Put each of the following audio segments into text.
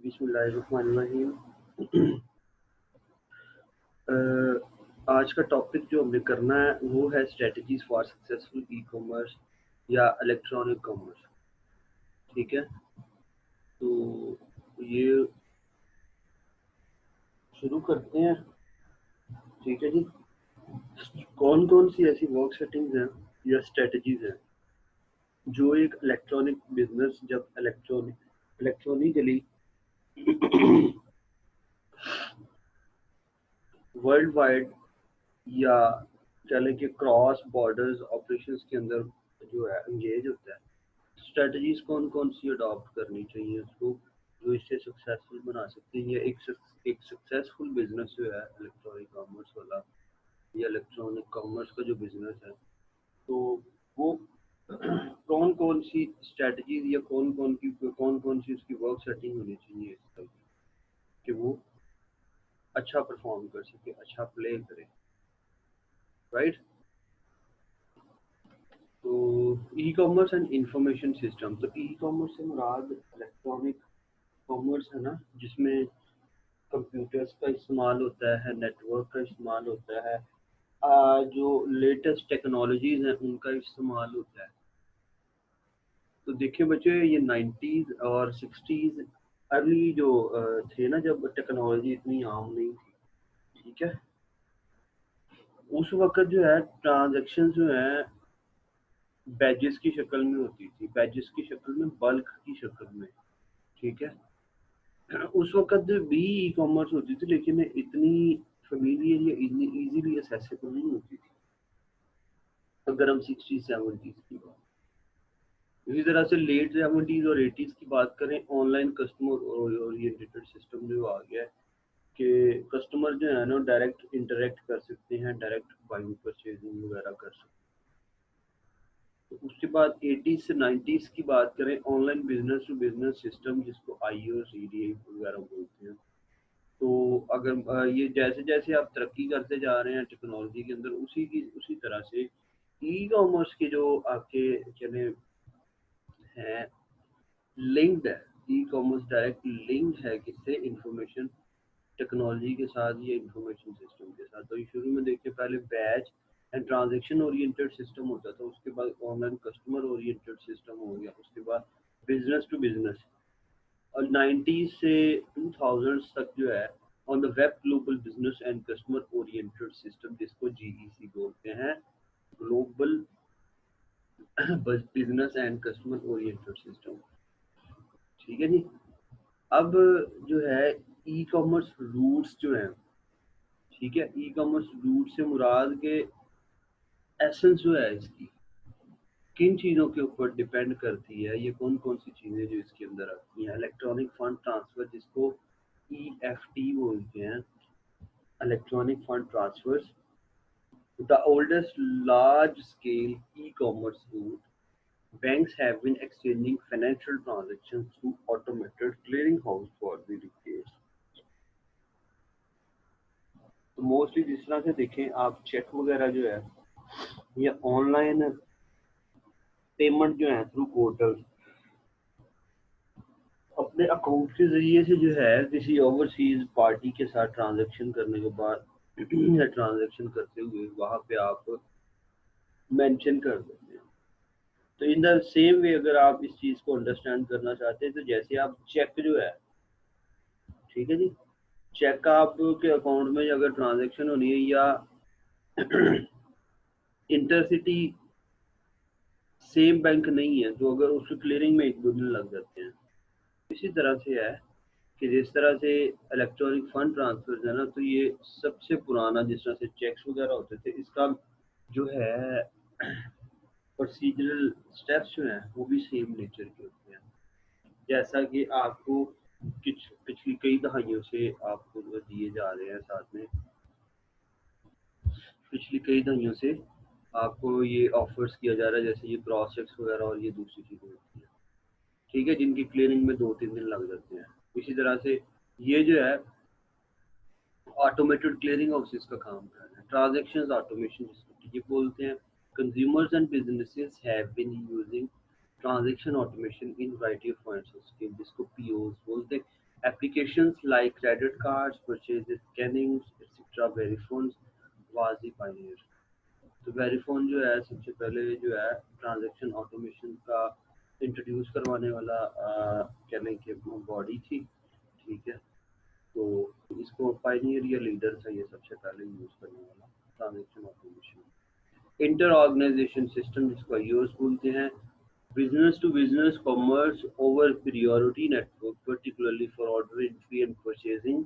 बिस्मिल्लाहिर्रहमानिर्रहीम। आज का टॉपिक जो हमने करना है वो है strategies for successful e commerce या इलेक्ट्रॉनिक कॉमर्स। ठीक है, तो ये शुरू करते हैं। ठीक है जी, कौन कौन सी ऐसी वर्क सेटिंग्स हैं या स्ट्रेटजीज हैं जो एक इलेक्ट्रॉनिक बिजनेस जब इलेक्ट्रॉनिकली वर्ल्ड वाइड या चले कि क्रॉस बॉर्डर्स ऑपरेशंस के अंदर जो है एंगेज होता है, स्ट्रेटजीज कौन कौन सी अडॉप्ट करनी चाहिए उसको जो इससे सक्सेसफुल बना सकते हैं। या एक सक्सेसफुल बिजनेस जो है इलेक्ट्रॉनिक कॉमर्स वाला या इलेक्ट्रॉनिक कॉमर्स का जो बिजनेस है, तो वो कौन कौन सी स्ट्रेटजीज या कौन कौन सी उसकी वर्क सेटिंग होनी चाहिए इस तरह की कि वो अच्छा परफॉर्म कर सके, अच्छा प्ले करे, राइट। तो e commerce and information system, तो ई कॉमर्स से मुराद इलेक्ट्रॉनिक कॉमर्स है ना, जिसमें कंप्यूटर्स का इस्तेमाल होता है, नेटवर्क का इस्तेमाल होता है, जो लेटेस्ट टेक्नोलॉजीज हैं उनका इस्तेमाल होता है। तो देखिए बच्चे, ये 90s और 60s अर्ली जो थे ना, जब टेक्नोलॉजी इतनी आम नहीं थी, ठीक है, उस वक्त जो है ट्रांजैक्शन जो है बैजेस की शक्ल में होती थी, बैजेस की शक्ल में, बल्क की शक्ल में। ठीक है, उस वक्त भी ई कॉमर्स होती थी लेकिन इतनी फेमिलियर या इजीली एक्सेसिबल नहीं होती थी अगर हम 60-70s की बात। इसी तरह से लेट 70s और 80s की बात करें, ऑनलाइन कस्टमर ओरिएंटेड सिस्टम जो आ गया है कि कस्टमर जो है ना डायरेक्ट इंटरेक्ट कर सकते हैं, डायरेक्ट बाइंग परचेजिंग वगैरह कर सकते हैं। तो उसके बाद 80s से 90s की बात करें, online business to business system जिसको आईओ सीडीए वगैरह बोलते हैं। तो अगर ये जैसे जैसे आप तरक्की करते जा रहे हैं टेक्नोलॉजी के अंदर, उसी तरह से ई कॉमर्स के जो आपके चले हैं लिंक्ड है, ई कॉमर्स डायरेक्ट लिंक है किससे, इंफॉर्मेशन टेक्नोलॉजी के साथ या इंफॉर्मेशन सिस्टम के साथ। तो शुरू में देखिए पहले batch and transaction oriented system होता था, उसके बाद ऑनलाइन कस्टमर ओरिएंटेड सिस्टम हो गया, उसके बाद बिजनेस टू बिजनेस, और 90s से 2000s तक जो है on the web global business and customer oriented system जिसको जीईसी बोलते हैं, global business and customer oriented system. ठीक है जी। अब जो है ई कॉमर्स रूट्स जो हैं, ठीक है, ई कॉमर्स रूट से मुराद के एसेंस जो है इसकी किन चीज़ों के ऊपर डिपेंड करती है, ये कौन कौन सी चीज़ें जो इसके अंदर आती हैं। इलेक्ट्रॉनिक फंड ट्रांसफर जिसको ईएफटी बोलते हैं, electronic fund transfers, the oldest large scale e-commerce route. Banks have been exchanging financial transactions through automated clearinghouse for the decades. तो मोस्टली जिस तरह से देखें आप, चेक वगैरह जो है या ऑनलाइन पेमेंट जो है थ्रू पोर्टल, अपने अकाउंट के जरिए से जो है किसी ओवरसीज पार्टी के साथ ट्रांजैक्शन करने के बाद या ट्रांजैक्शन करते हुए वहां पे आप मेंशन कर देते हैं। तो इन द सेम वे अगर आप इस चीज को अंडरस्टैंड करना चाहते हैं, तो जैसे आप चेक जो है, ठीक है जी, चेक आपके अकाउंट में अगर ट्रांजैक्शन होनी है या इंटरसिटी सेम बैंक नहीं है, तो अगर उसकी क्लियरिंग में 1-2 दिन लग जाते हैं। इसी तरह से है कि जिस तरह से इलेक्ट्रॉनिक फंड ट्रांसफर है ना, तो ये सबसे पुराना, जिस तरह से चेक्स वगैरह होते थे, इसका जो है प्रोसीजरल स्टेप्स जो हैं वो भी सेम नेचर के होते हैं। जैसा कि आपको पिछली कई दहाइयों से आपको दिए जा रहे हैं, साथ में पिछली कई दहाइयों से आपको ये ऑफर्स किया जा रहा है, जैसे ये क्रॉस चेक्स वगैरह और ये दूसरी चीज़ें होती हैं, ठीक है, जिनकी क्लियरिंग में 2-3 दिन लग जाते हैं। इसी तरह से ये जो है ऑटोमेटेड क्लियरिंग हाउसेस का काम कर रहे हैं, ट्रांजैक्शंस ऑटोमेशन जिसको ये बोलते हैं। Consumers and businesses have been using transaction automation in variety of points of scale जिसको पीओस बोलते हैं। Applications like credit cards, purchases, scanning, etc. Verifone was the pioneer. तो वेरीफोन जो है सबसे पहले जो है ट्रांजैक्शन ऑटोमेशन का इंट्रोड्यूस करवाने वाला कह लें कि बॉडी थी। ठीक है, तो इसको पायनियर या लीडर था ये सबसे पहले यूज करने वाला transaction automation. Inter organisation system जिसको यूज बोलते हैं, business to business commerce over priority network, particularly for order entry and purchasing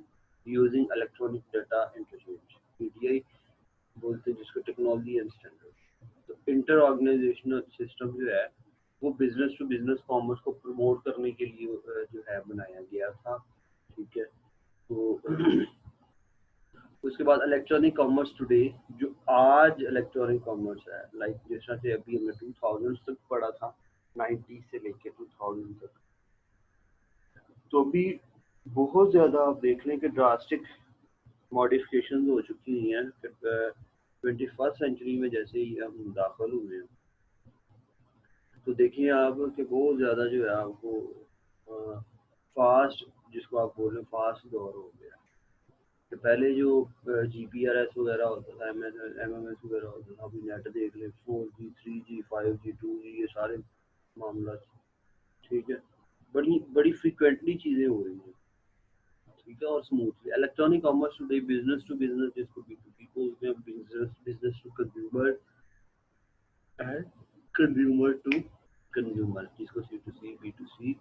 using electronic data interchange, PDI बोलते हैं जिसको टेक्नोलॉजी एंड स्टैंडर्ड। तो इंटर ऑर्गेनाइजेशनल सिस्टम जो है वो बिजनेस टू बिजनेस कॉमर्स को प्रमोट करने के लिए जो है बनाया गया था। ठीक है, तो उसके बाद इलेक्ट्रॉनिक कॉमर्स टुडे, जो आज इलेक्ट्रॉनिक कॉमर्स है, लाइक जिस तरह से अभी हमने 2000 तक पढ़ा था, 90 से लेके 2000 तक, तो अभी बहुत ज़्यादा आप देख लें कि ड्रास्टिक मॉडिफिकेशन हो चुकी हैं 21st सेंचुरी में जैसे ही हम दाखिल हुए हैं। तो देखिए आप कि बहुत ज़्यादा जो है आपको फास्ट, जिसको आप बोल रहे हैं फास्ट दौर हो गया। कि पहले जो GPRS वगैरह होता था, MMS वगैरह होता था, अभी नेट देख ले 4G 3G 5G 2G ये सारे मामला। ठीक है, बड़ी बड़ी फ्रिक्वेंटली चीज़ें हो रही हैं। ठीक है, और smoothly electronic commerce today business to business, जिसको B2B बोलते हैं, business to consumer and consumer to consumer, जिसको C2C B2C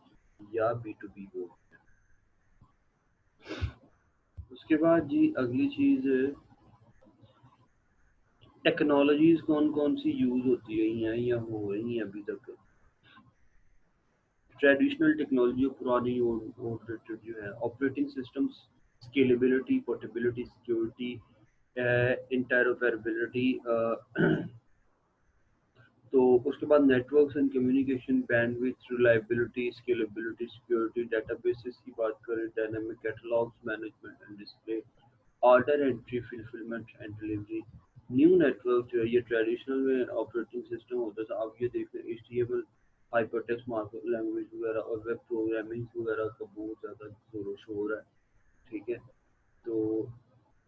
या B2B बोलते हैं। उसके बाद जी अगली चीज़, टेक्नोलॉजीज कौन कौन सी यूज होती रही हैं या हो रही हैं अभी तक। ट्रेडिशनल टेक्नोलॉजी पुरानी और जो है operating systems, scalability, portability, security, interoperability, तो उसके बाद networks and communication, bandwidth, reliability, scalability, security, databases की बात करें, dynamic catalogues, management and display, order entry, fulfilment and delivery. New network जो है ये ट्रेडिशनल में ऑपरेटिंग सिस्टम होता था, अब ये देखते हैं HTML, हाइपरटेक्स्ट मार्कअप लैंग्वेज वगैरह और वेब प्रोग्रामिंग वगैरह का बहुत ज़्यादा जोर शोर है। ठीक है, तो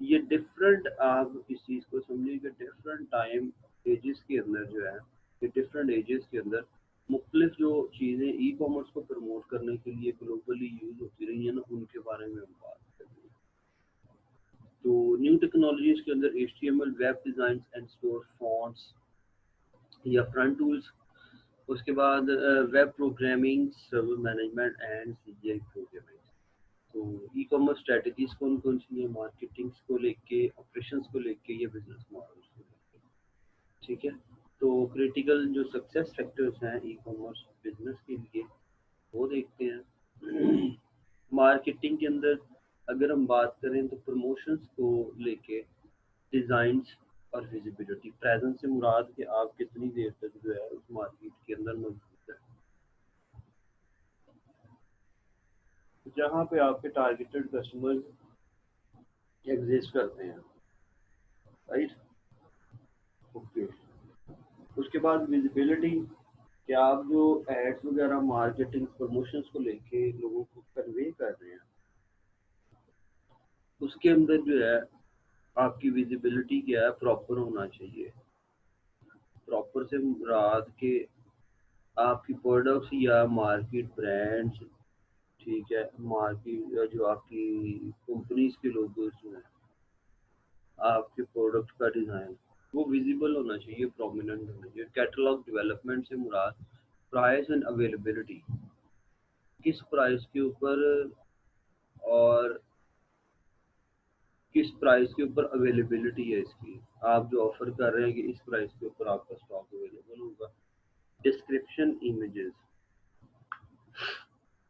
ये डिफरेंट, आप इस चीज़ को समझिए कि डिफरेंट टाइम एजेस के अंदर जो है, ये डिफरेंट एजेस के अंदर मुख्तलिफ जो चीज़ें ई कॉमर्स को प्रमोट करने के लिए ग्लोबली यूज होती रही हैं ना, उनके बारे में हम बात करेंगे। तो न्यू टेक्नोलॉजीज के अंदर HTML, web design and store fonts या फ्रंट टूल्स, उसके बाद web programming, server management and CGI programming. तो ई कॉमर्स स्ट्रेटजीज कौन कौन सी है, मार्केटिंग को लेके, ऑपरेशंस को लेके, या बिजनेस मॉडल्स को लेके। ठीक है, तो क्रिटिकल जो सक्सेस फैक्टर्स हैं ई कॉमर्स बिजनेस के लिए वो देखते हैं। मार्केटिंग के अंदर अगर हम बात करें तो प्रमोशंस को लेके, डिज़ाइंस और विजिबिलिटी, प्रेजेंस से मुराद कि आप कितनी देर तक जो है उस मार्केट के अंदर मौजूद है, जहाँ पे आपके टारगेटेड कस्टमर्स एग्जिस्ट करते हैं। Right, okay. उसके बाद विजिबिलिटी, कि आप जो एड्स वगैरह मार्केटिंग प्रमोशंस को लेके लोगों को कन्वे कर रहे हैं, उसके अंदर जो है आपकी विजिबिलिटी क्या है, प्रॉपर होना चाहिए। प्रॉपर से मुराद के आपकी प्रोडक्ट्स या मार्केट ब्रांड्स, ठीक है, मार्केट जो आपकी कंपनीज के लोगोस जो हैं, आपके प्रोडक्ट का डिज़ाइन वो विजिबल होना चाहिए, प्रोमिनेंट होना चाहिए। कैटलॉग डेवलपमेंट से मुराद प्राइस एंड अवेलेबिलिटी, किस प्राइस के ऊपर और किस प्राइस के ऊपर अवेलेबिलिटी है इसकी, आप जो ऑफर कर रहे हैं कि इस प्राइस के ऊपर आपका स्टॉक अवेलेबल होगा। डिस्क्रिप्शन, इमेजेस,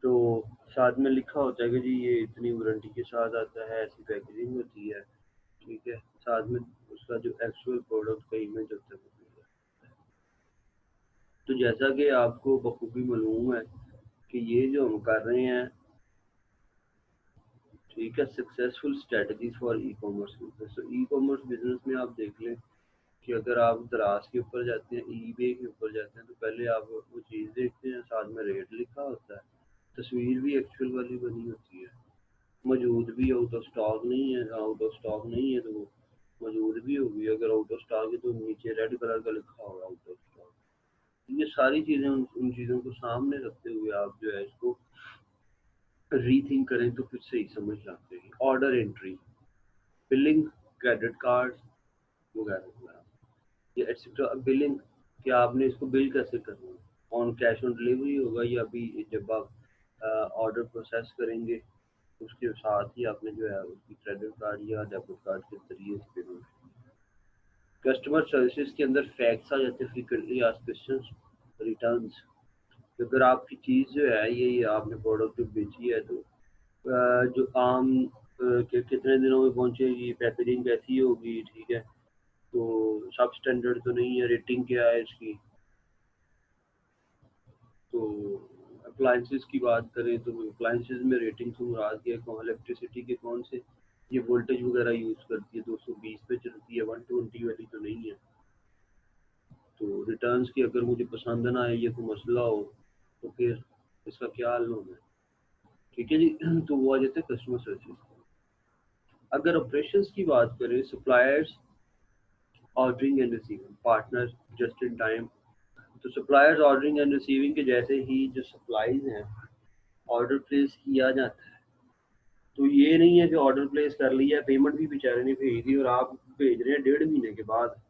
तो साथ में लिखा होता है कि जी ये इतनी वारंटी के साथ आता है, ऐसी पैकेजिंग होती है। ठीक है, साथ में उसका जो एक्चुअल प्रोडक्ट का इमेज होता है वो भी है। तो जैसा कि आपको बखूबी मालूम है कि ये जो हम कर रहे हैं, ठीक है, successful strategies for e commerce business. तो ई कॉमर्स बिजनेस में आप देख लें कि अगर आप दराज के ऊपर जाते हैं, ईबे के ऊपर जाते हैं, तो पहले आप वो चीज़ देखते हैं, साथ में रेट लिखा होता है, तस्वीर भी एक्चुअल वाली बनी होती है। मौजूद भी आउट ऑफ स्टॉक नहीं है, आउट ऑफ स्टॉक नहीं है तो वो मौजूद भी होगी, अगर आउट ऑफ स्टॉक है तो नीचे रेड कलर का लिखा होगा आउट ऑफ स्टॉक। ये सारी चीज़ें उन चीज़ों को सामने रखते हुए आप जो है इसको रीथिंक करें तो फिर सही समझ लाते हैं। Order entry, billing, credit card वगैरह वगैरह, ये एटसेट्रा। बिलिंग, कि आपने इसको बिल कैसे करना है, ऑन कैश ऑन डिलीवरी होगा या अभी जब आप ऑर्डर प्रोसेस करेंगे उसके साथ ही आपने जो है उसकी क्रेडिट कार्ड या डेबिट कार्ड के जरिए इस पेमेंट। कस्टमर सर्विसेज के अंदर फैक्ट्स आ जाते हैं, फ्रीक्वेंटली आस्क्ड क्वेश्चंस, रिटर्न्स। अगर आपकी चीज़ जो है ये आपने प्रोडक्ट जो बेची है तो जो आम कि कितने दिनों में पहुंचेगी, पैकेजिंग कैसी होगी, ठीक है, तो सब स्टैंडर्ड तो नहीं है, रेटिंग क्या है इसकी। तो अप्लाइंसेस की बात करें तो अप्लाइंसेस में रेटिंग से मुराद ये इलेक्ट्रिसिटी के कौन से ये वोल्टेज वगैरह यूज़ करती है, 220 पे चलती है, 120 वाली तो नहीं है। तो रिटर्न्स की अगर मुझे पसंद ना आए, ये कोई मसला हो तो फिर इसका क्या हल होगा, ठीक है जी। तो वो आ जाते हैं कस्टमर सर्विस। अगर ऑपरेशंस की बात करें, suppliers, ordering and receiving, partner, just in time. तो सप्लायर्स, ऑर्डरिंग एंड रिसीविंग के जैसे ही जो सप्लाईज हैं, ऑर्डर प्लेस किया जाता है तो ये नहीं है कि ऑर्डर प्लेस कर लिया, पेमेंट भी बेचारे ने भेज दी और आप भेज रहे हैं 1.5 महीने के बाद,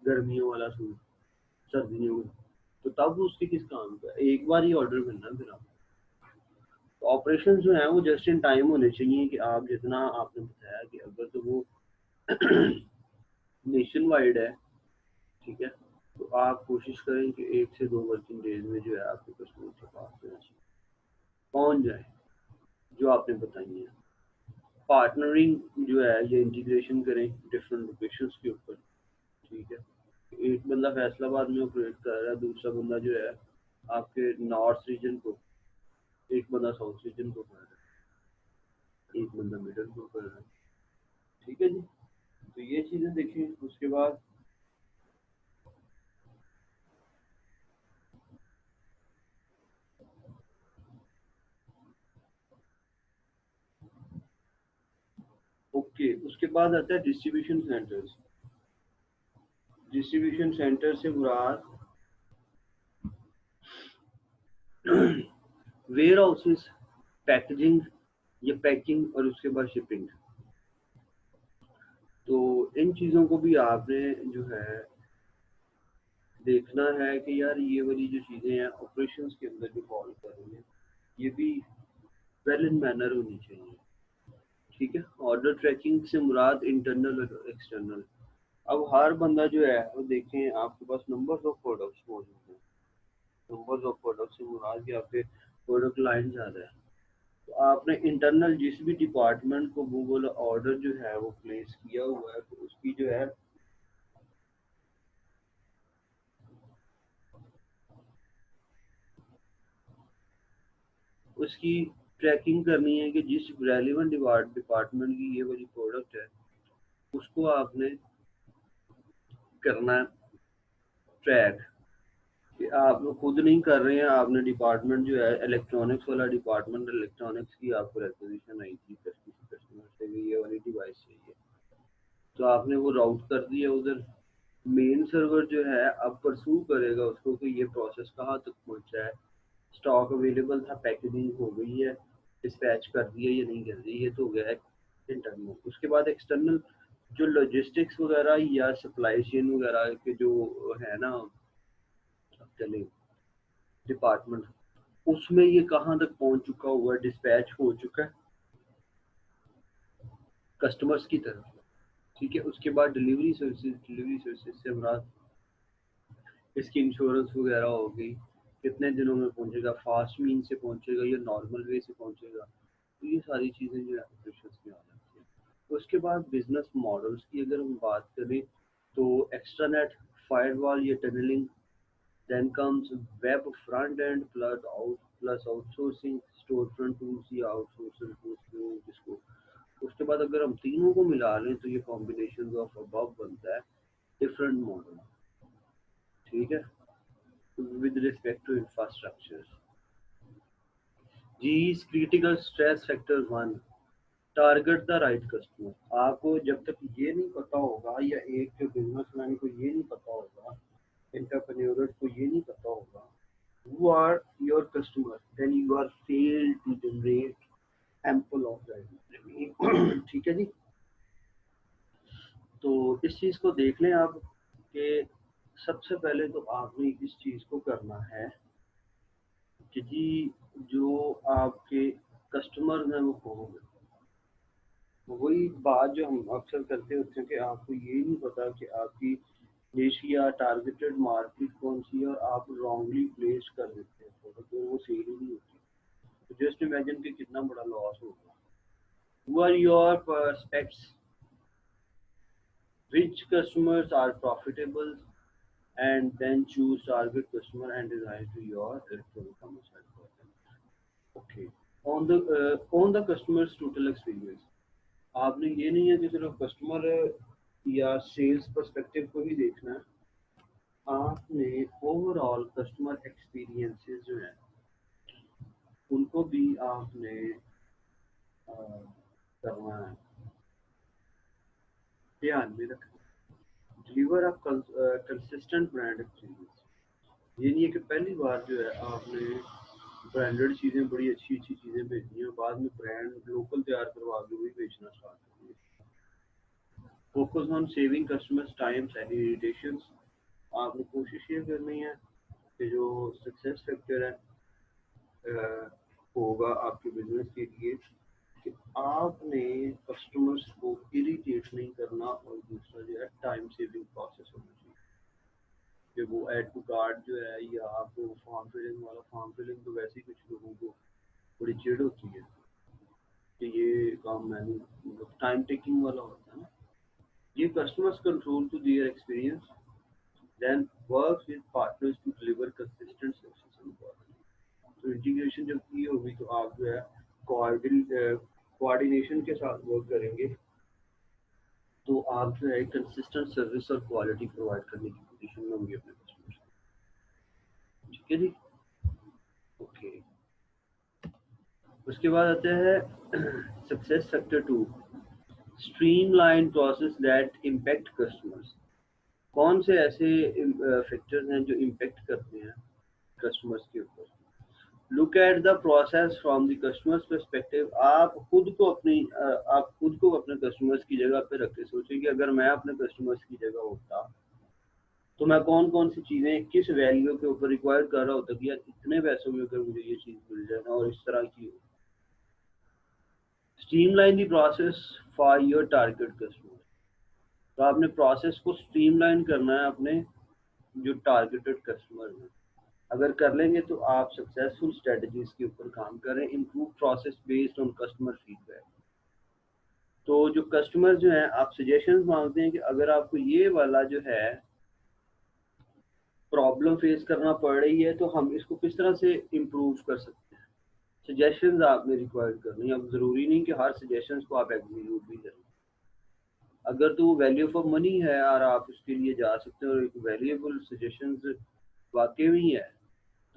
गर्मियों वाला सूट, सर्दियों में, तो तब उसके किस काम का, एक बार ही ऑर्डर करना फिर आप। तो ऑपरेशन जो है वो जस्ट इन टाइम होने चाहिए, कि आप जितना आपने बताया कि अगर तो वो नेशन वाइड है, ठीक है, तो आप कोशिश करें कि 1 से 2 वर्किंग डेज में जो है आपके कस्टमर के पास पहुंच जाए जो आपने बताई है। पार्टनरिंग जो है ये इंटीग्रेशन करें डिफरेंट लोकेशंस के ऊपर, ठीक है। एक बंदा फैसलाबाद में ऑपरेट कर रहा है, दूसरा बंदा जो है आपके नॉर्थ रीजन को, एक बंदा साउथ रीजन को कर रहा है, एक बंदा मिडल को कर रहा है, ठीक है जी। तो ये चीज़ें देखें। उसके बाद ओके, उसके बाद आता है डिस्ट्रीब्यूशन सेंटर्स। डिस्ट्रीब्यूशन सेंटर से मुराद वेयर हाउसेस, पैकेजिंग या पैकिंग और उसके बाद शिपिंग। तो इन चीज़ों को भी आपने जो है देखना है कि यार ये वाली जो चीज़ें हैं ऑपरेशंस के अंदर जो फॉलो कर रही हैं ये भी वेल इन मैनर होनी चाहिए, ठीक है। ऑर्डर ट्रैकिंग से मुराद इंटरनल और एक्सटर्नल। अब हर बंदा जो है वो देखें आपके पास नंबर्स ऑफ प्रोडक्ट्स मौजूद हैं, नंबर्स ऑफ प्रोडक्ट्स से मुराद कि आपके प्रोडक्ट लाइन ज़्यादा है, तो आपने इंटरनल जिस भी डिपार्टमेंट को वो वाला ऑर्डर जो है वो प्लेस किया हुआ है तो उसकी जो है उसकी ट्रैकिंग करनी है कि जिस रेलिवेंट डिपार्टमेंट की ये वाली प्रोडक्ट है उसको आपने करना है ट्रैक, कि आप लोग खुद नहीं कर रहे हैं, आपने डिपार्टमेंट जो है इलेक्ट्रॉनिक्स वाला डिपार्टमेंट, इलेक्ट्रॉनिक्स की आपको रिक्वेजिशन आई थी कस्टमर से भी ये वाली डिवाइस चाहिए, तो आपने वो राउट कर दिया उधर। मेन सर्वर जो है अब परसू करेगा उसको कि ये प्रोसेस कहाँ तक पहुँचा है, स्टॉक अवेलेबल था, पैकेजिंग हो गई है, डिस्पैच कर दिया या नहीं कर दी, ये तो हो गया है इंटरनल। उसके बाद एक्सटर्नल जो लॉजिस्टिक्स वगैरह या सप्लाई चेन वगैरह के जो है ना चले डिपार्टमेंट, उसमें ये कहाँ तक पहुंच चुका हुआ है, डिस्पैच हो चुका है कस्टमर्स की तरफ, ठीक है। उसके बाद डिलीवरी सर्विसेज, डिलीवरी सर्विसेज से हमारा इसकी इंश्योरेंस वगैरह हो गई, कितने दिनों में पहुंचेगा, फास्ट मीन से पहुंचेगा या नॉर्मल वे से पहुंचेगा, तो ये सारी चीज़ें जो है ऑपरेशंस में आ जाती हैं। उसके बाद बिजनेस मॉडल्स की अगर हम बात करें तो एक्स्ट्रानेट, फायरवॉल या tunnelling, then comes web front end plus outsourcing, storefront tools या आउटसोर्सिंग टूल्स जिसको, उसके बाद अगर हम तीनों को मिला लें तो ये कॉम्बिनेशन ऑफ अबव बनता है डिफरेंट मॉडल, ठीक है। विद रिस्पेक्ट टू इंफ्रास्ट्रक्चर, जी critical stress factor 1, target the right customer. आपको जब तक ये नहीं पता होगा, या एक जो बिजनेसमैन को ये नहीं पता होगा, एंटरप्रेन्योर को ये नहीं पता होगा who are your customer, then you are failed to generate ample of revenue। ठीक है जी। तो इस चीज़ को देख लें आप कि सबसे पहले तो आपने इस चीज़ को करना है कि जी जो आपके कस्टमर हैं वो कौन है। वही बात जो हम अक्सर करते होते हैं कि आपको ये नहीं पता कि आपकी निश या टारगेटेड मार्केट कौन सी है, और आप रॉन्गली प्लेस कर देते हैं तो वो सेल ही नहीं होती। तो जस्ट इमेजिन कि कितना बड़ा लॉस होगा। Who are your prospects? Which customers are profitable? And then choose target customer and design to your electronic commerce platform. Okay. On the customer's total experience, आपने ये नहीं है कि सिर्फ कस्टमर या सेल्स पर्सपेक्टिव को ही देखना है, आपने ओवरऑल कस्टमर एक्सपीरियंसेस जो है उनको भी आपने करना है, ध्यान में रखना। Deliver a consistent brand experience. ये नहीं है कि पहली बार जो है आपने ब्रांडेड चीज़ें, बड़ी अच्छी अच्छी चीज़ें भेजनी है, बाद में ब्रांड लोकल तैयार करवा के वही बेचना स्टार्ट कर दिया। Focus on saving customers times and irritations. आपने कोशिश ये करनी है कि जो सक्सेस फैक्टर है होगा आपके बिजनेस के लिए कि आपने कस्टमर्स को इरिटेट नहीं करना, और दूसरा जो है टाइम सेविंग प्रोसेस होना चाहिए कि वो ऐड टू कार्ड जो है, या आपको फॉर्म फिलिंग वाला, फॉर्म फिलिंग तो वैसे ही कुछ लोगों को बड़ी चिढ़ होती है कि ये काम मैंने, मतलब टाइम टेकिंग वाला होता है ना। ये customers control to their experience, then work with partners to deliver consistent success and quality. तो इंटीग्रेशन जब की होगी तो आप जो है कोऑर्डिनेशन के साथ वर्क करेंगे, तो आप जो है कंसिस्टेंट सर्विस और क्वालिटी प्रोवाइड करने की पोजीशन में होंगे अपने कस्टमर्स को। ठीक है जी। ओके। उसके बाद आते हैं success factor 2, streamline process that impact customers. कौन से ऐसे फैक्टर्स हैं जो इम्पैक्ट करते हैं कस्टमर्स के ऊपर। Look at the process from the customers perspective. आप खुद को अपने कस्टमर्स की जगह पे रख के सोचें कि अगर मैं अपने कस्टमर्स की जगह होता तो मैं कौन कौन सी चीज़ें किस वैल्यू के ऊपर रिक्वायर कर रहा होता कि यार इतने पैसों में अगर मुझे ये चीज़ मिल जाए ना और इस तरह की हो। Streamline the process for your target customer. तो आपने प्रोसेस को स्ट्रीमलाइन करना है अपने जो टारगेटेड कस्टमर हैं। अगर कर लेंगे तो आप सक्सेसफुल स्ट्रेटजीज के ऊपर काम करें। Improve process based on customer feedback. तो जो कस्टमर जो हैं आप सजेशंस मांगते हैं कि अगर आपको ये वाला जो है प्रॉब्लम फेस करना पड़ रही है तो हम इसको किस तरह से इम्प्रूव कर सकते हैं। सजेशंस आपने रिक्वायर करनी है। अब ज़रूरी नहीं कि हर सजेशंस को आप एग्जीक्यूट भी करें। अगर तो वो वैल्यू फॉर मनी है और आप उसके लिए जा सकते हैं और एक वैल्यूएबल सजेशंस वाकई में है,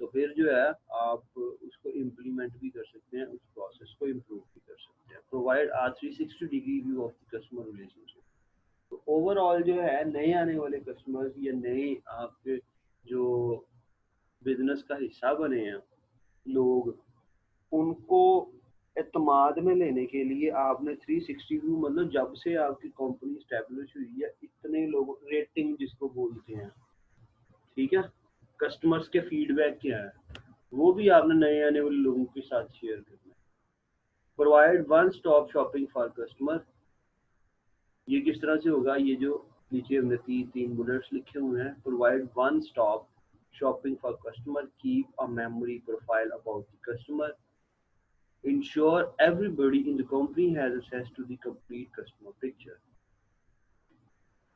तो फिर जो है आप उसको इम्प्लीमेंट भी कर सकते हैं, उस प्रोसेस को इम्प्रूव भी कर सकते हैं। Provide 360 degree view of the customer relationship. तो ओवरऑल जो है नए आने वाले कस्टमर्स या नए आपके जो बिजनेस का हिस्सा बने हैं लोग, उनको एतमाद में लेने के लिए आपने 360 व्यू, मतलब जब से आपकी कंपनी स्टैब्लिश हुई है इतने लोग, रेटिंग जिसको बोलते हैं, ठीक है, कस्टमर्स के फीडबैक क्या है वो भी आपने नए आने वाले लोगों के साथ शेयर करना है। Provide one stop shopping for customer. ये किस तरह से होगा, ये जो नीचे हमने तीन बुलेट्स लिखे हुए हैं। Provide one stop shopping for customer, keep a memory profile about the customer, ensure everybody in the company has access to the complete customer picture।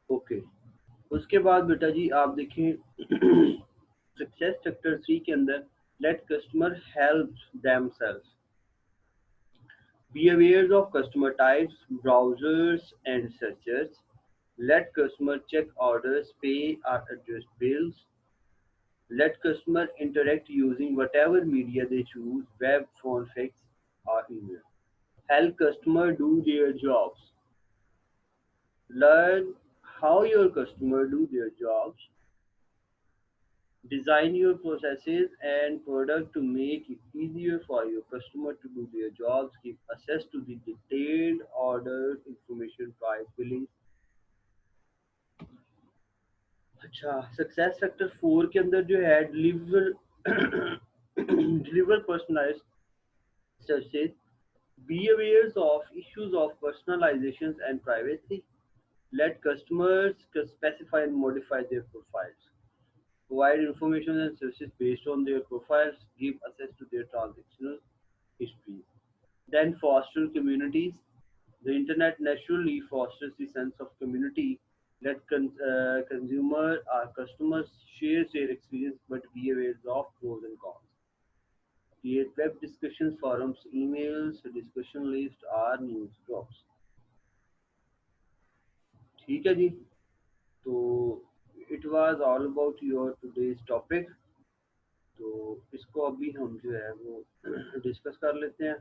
Okay. उसके बाद बेटा जी आप देखें सक्सेस फैक्टर 3 के अंदर let customer help themselves. Be aware of customer types, browsers and searchers. Let customer check orders, pay और address bills. Let customer interact using whatever media they choose, web, phone, fax or email. help customer do their jobs. Learn how your customer do their jobs. Design your processes and product to make it easier for your customer to do their jobs. Give access to the detailed order information, price, billing. अच्छा, success factor 4 के अंदर जो है deliver deliver personalised services. Be aware of issues of personalizations and privacy. Let customers specify and modify their profiles. Provide information and services based on their profiles. Give access to their transactional history. Then foster communities. The internet naturally fosters the sense of community. Let consumer or customers share their experience, but be aware of pros and cons. Create web discussions, forums, emails, discussion list, or news groups. ठीक है जी. तो it was all about your today's topic. तो इसको अभी हम जो है वो डिस्कस कर लेते हैं.